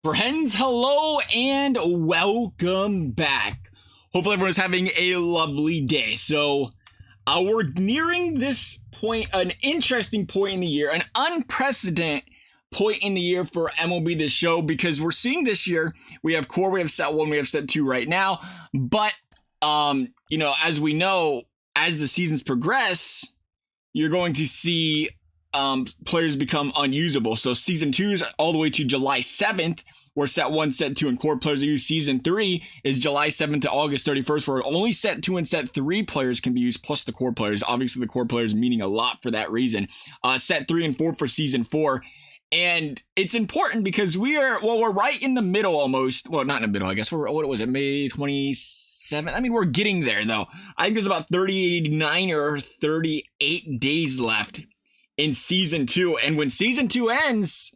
Friends, hello and welcome back. Hopefully everyone's having a lovely day. So we're nearing this point, an interesting point in the year, an unprecedented point in the year for MLB The Show, because we're seeing this year, we have core, we have set 1, we have set 2 right now. But, as we know, as the seasons progress, you're going to see players become unusable. So season 2 is all the way to July 7th, where set 1, set 2, and core players are used. Season 3 is July 7th to August 31st, where only set 2 and set 3 players can be used, plus the core players. Obviously, the core players meaning a lot for that reason. Set 3 and 4 for season 4. And it's important because we're right in the middle almost. Well, not in the middle, I guess. What was it, May 27th? I mean, we're getting there, though. I think there's about 39 or 38 days left in season 2. And when season 2 ends,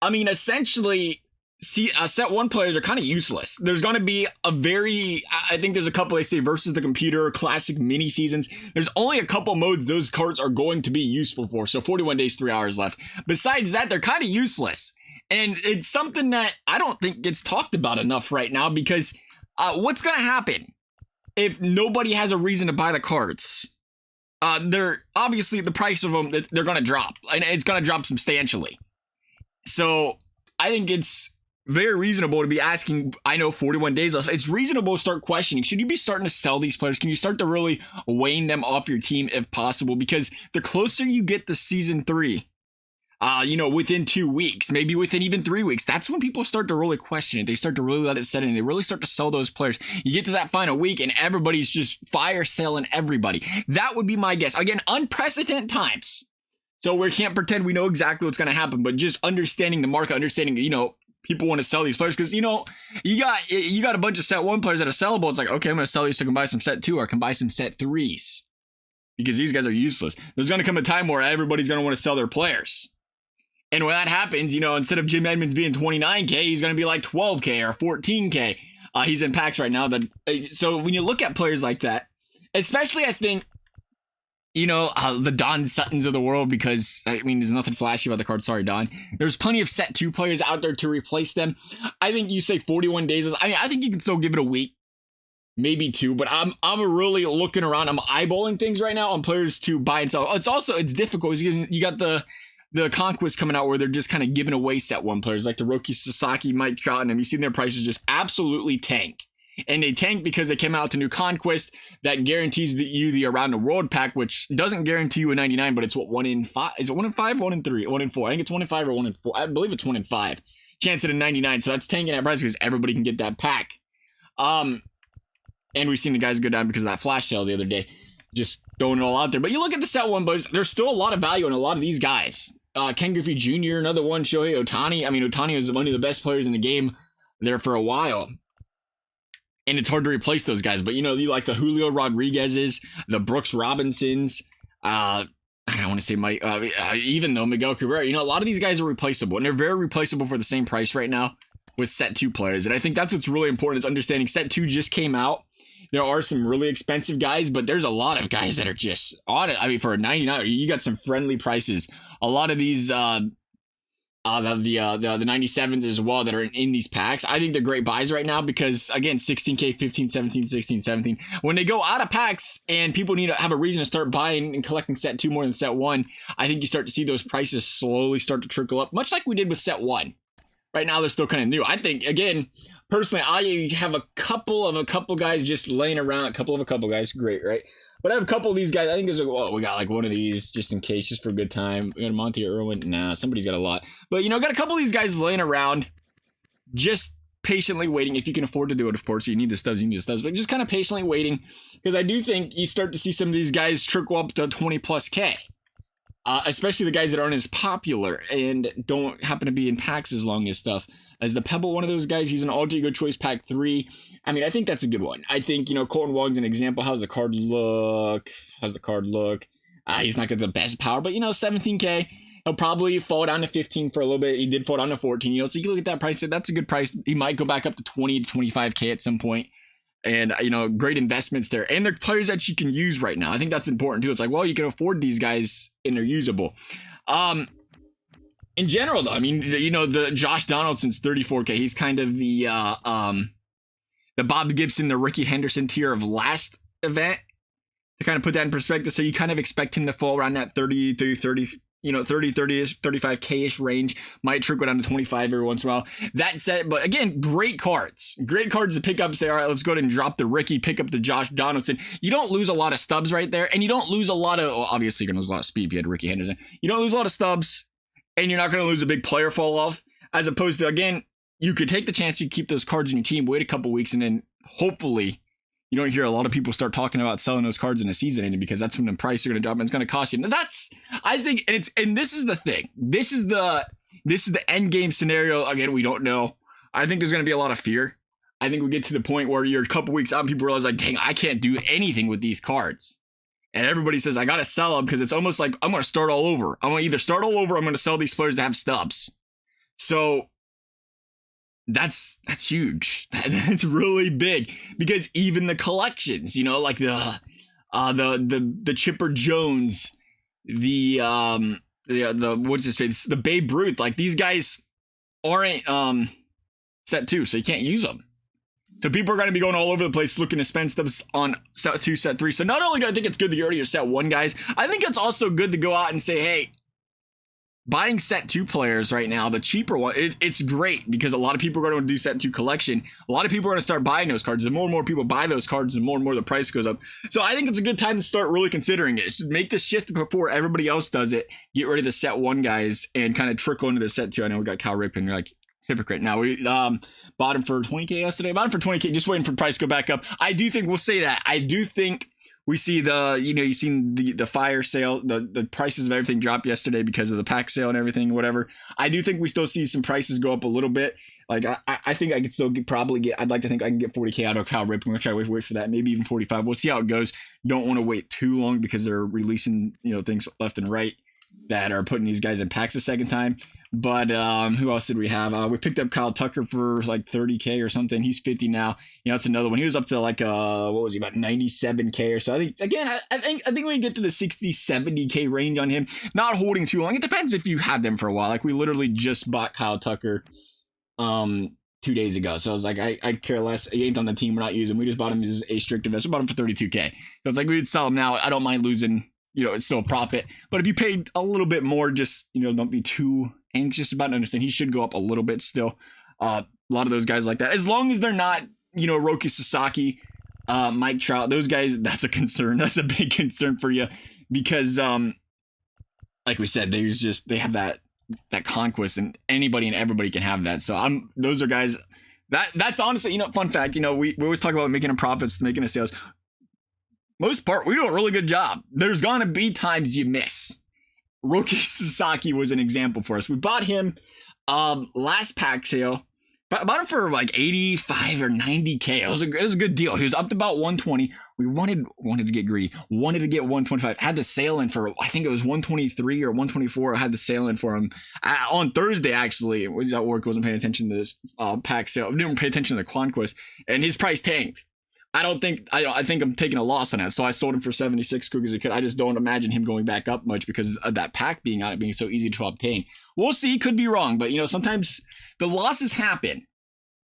I mean, essentially, set 1 players are kind of useless. There's going to be I think there's a couple, they say, versus the computer, classic mini seasons. There's only a couple modes those cards are going to be useful for. So 41 days, 3 hours left. Besides that, they're kind of useless. And it's something that I don't think gets talked about enough right now, because what's going to happen if nobody has a reason to buy the cards? They're obviously, the price of them, they're going to drop, and it's going to drop substantially. So I think it's very reasonable to be asking. I know 41 days left. It's reasonable to start questioning. Should you be starting to sell these players? Can you start to really weighing them off your team if possible? Because the closer you get to season 3, within 2 weeks, maybe within even 3 weeks, that's when people start to really question it. They start to really let it set in. They really start to sell those players. You get to that final week and everybody's just fire selling everybody. That would be my guess. Again, unprecedented times. So we can't pretend we know exactly what's going to happen, but just understanding the market, understanding, people want to sell these players because, you got a bunch of set 1 players that are sellable. It's like, okay, I'm going to sell these so I can buy some set 2 or I can buy some set 3s because these guys are useless. There's going to come a time where everybody's going to want to sell their players. And when that happens, instead of Jim Edmonds being 29K, he's going to be like 12K or 14K. He's in packs right now. So when you look at players like that, especially I think, the Don Suttons of the world, because, there's nothing flashy about the card. Sorry, Don. There's plenty of set 2 players out there to replace them. I think you say 41 days. I think you can still give it a week, maybe 2, but I'm really looking around. I'm eyeballing things right now on players to buy and sell. It's difficult because you got the Conquest coming out where they're just kind of giving away set 1 players like the Roki Sasaki, Mike Trout, and you've seen their prices just absolutely tank. And they tank because they came out to new Conquest that guarantees you the Around the World pack, which doesn't guarantee you a 99, but it's 1 in 5. Is it 1 in 5, 1 in 3, 1 in 4? I think it's 1 in 5 or 1 in 4. I believe it's 1 in 5. Chance at a 99. So that's tanking that price because everybody can get that pack. And we've seen the guys go down because of that flash sale the other day. Just throwing it all out there. But you look at the set 1 boys, there's still a lot of value in a lot of these guys. Ken Griffey Jr., another one. Shohei Ohtani. Ohtani was one of the best players in the game there for a while. And it's hard to replace those guys. But, you like the Julio Rodriguez's, the Brooks Robinsons. I don't want to say Mike, even though Miguel Cabrera. A lot of these guys are replaceable. And they're very replaceable for the same price right now with set 2 players. And I think that's what's really important is understanding set 2 just came out. There are some really expensive guys, but there's a lot of guys that are just on it. For a 99, you got some friendly prices. A lot of these, the 97s as well that are in these packs. I think they're great buys right now because, again, 16K, 15, 17, 16, 17. When they go out of packs and people need to have a reason to start buying and collecting set 2 more than set 1, I think you start to see those prices slowly start to trickle up, much like we did with set 1. Right now, they're still kind of new. I think, again, personally, I have a couple guys just laying around. A couple guys, great, right? But I have a couple of these guys. I think there's we got like one of these just in case, just for a good time. We got a Monty Irwin. Nah, somebody's got a lot. But, got a couple of these guys laying around, just patiently waiting. If you can afford to do it, of course, you need the stubs, but just kind of patiently waiting. Because I do think you start to see some of these guys trickle up to 20 plus K. Especially the guys that aren't as popular and don't happen to be in packs as long as stuff. As the Pebble, one of those guys, he's an alter ego choice pack 3. I think that's a good one. I think, Colton Wong's an example. How's the card look? He's not got the best power, but, 17K. He'll probably fall down to 15 for a little bit. He did fall down to 14, so you can look at that price. That's a good price. He might go back up to 20 to 25K at some point. And, great investments there. And they're players that you can use right now. I think that's important, too. It's like, well, you can afford these guys, and they're usable. in general, though, I mean, you know, the Josh Donaldson's 34K. He's kind of the Bob Gibson, the Ricky Henderson tier of last event, to kind of put that in perspective. So you kind of expect him to fall around that 30 to 30, you know, 30-ish, 35K-ish range. Might trickle down to 25 every once in a while. That said, but again, great cards. Great cards to pick up. Say, all right, let's go ahead and drop the Ricky, pick up the Josh Donaldson. You don't lose a lot of stubs right there, and you don't lose a lot of, well, obviously you're going to lose a lot of speed if you had Ricky Henderson. You don't lose a lot of stubs, and you're not going to lose a big player fall off, as opposed to, again, you could take the chance you keep those cards in your team, wait a couple weeks, and then hopefully you don't hear a lot of people start talking about selling those cards in the season ending, because that's when the price are going to drop and it's going to cost you. And that's, I think, and this is the thing. This is the end game scenario. Again, we don't know. I think there's going to be a lot of fear. I think we get to the point where you're a couple weeks out and people realize, like, dang, I can't do anything with these cards. And everybody says, I got to sell them, because it's almost like I'm going to start all over. I'm going to either start all over or I'm going to sell these players that have stubs. So that's huge. That's really big, because even the collections, you know, like the Chipper Jones, the what's his face, the Babe Ruth, like these guys aren't set 2, so you can't use them. So people are going to be going all over the place looking to spend stuff on set 2, set 3. So not only do I think it's good that you already have set 1 guys, I think it's also good to go out and say, hey, buying set 2 players right now, the cheaper one, it's great, because a lot of people are going to do set 2 collection. A lot of people are going to start buying those cards. The more and more people buy those cards, the more and more the price goes up. So I think it's a good time to start really considering it. Make the shift before everybody else does it. Get rid of the set 1 guys and kind of trickle into the set 2. I know we got Cal Ripken. You're like, hypocrite. Now we bought him for 20K yesterday. Bought him for 20K, just waiting for the price to go back up. I do think we'll say that. I do think we see the, you know, you've seen the fire sale, the prices of everything drop yesterday because of the pack sale and everything, whatever. I do think we still see some prices go up a little bit. Like, I think I could still I'd like to think I can get 40K out of Cal Ripken. I'm going to try to wait for that, maybe even 45. We'll see how it goes. Don't want to wait too long, because they're releasing, you know, things left and right that are putting these guys in packs a second time. But who else did we have? We picked up Kyle Tucker for like 30K or something. He's 50 now. You know, that's another one. He was up to like what was he, about 97K or so. I think, again, I think we can get to the 60-70K range on him. Not holding too long. It depends if you had them for a while. Like, we literally just bought Kyle Tucker 2 days ago. So I was like, I care less. He ain't on the team. We're not using him. We just bought him as a strict investor. Bought him for 32K. So it's like, we would sell him now. I don't mind losing. You know, it's still a profit. But if you paid a little bit more, just, you know, don't be too anxious about it. Understand he should go up a little bit still. A lot of those guys like that, as long as they're not, you know, Roki Sasaki, Mike Trout, those guys, that's a concern. That's a big concern for you, because like we said, they have that conquest, and anybody and everybody can have that. So those are guys that's honestly, you know, fun fact, you know, we always talk about making a profits, making a sales. Most part, we do a really good job. There's gonna be times you miss. Roki Sasaki was an example for us. We bought him last pack sale. Bought him for like 85 or 90K. It was a good deal. He was up to about 120. We wanted to get greedy. Wanted to get 125. Had the sale in for, I think it was 123 or 124. I had the sale in for him on Thursday, actually. It was at work. Wasn't paying attention to this pack sale. Didn't pay attention to the Conquest. And his price tanked. I think I'm taking a loss on that. So I sold him for 76 quick as I could. I just don't imagine him going back up much because of that pack being out, being so easy to obtain. We'll see. Could be wrong, but you know, sometimes the losses happen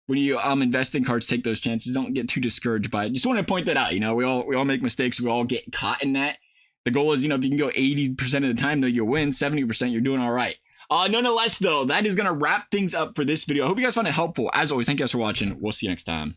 when you invest in cards. Take those chances. Don't get too discouraged by it. Just want to point that out. You know, we all make mistakes. We all get caught in that. The goal is, you know, if you can go 80% of the time, though, you'll win. 70%, you're doing all right. Nonetheless, though, that is going to wrap things up for this video. I hope you guys found it helpful. As always, thank you guys for watching. We'll see you next time.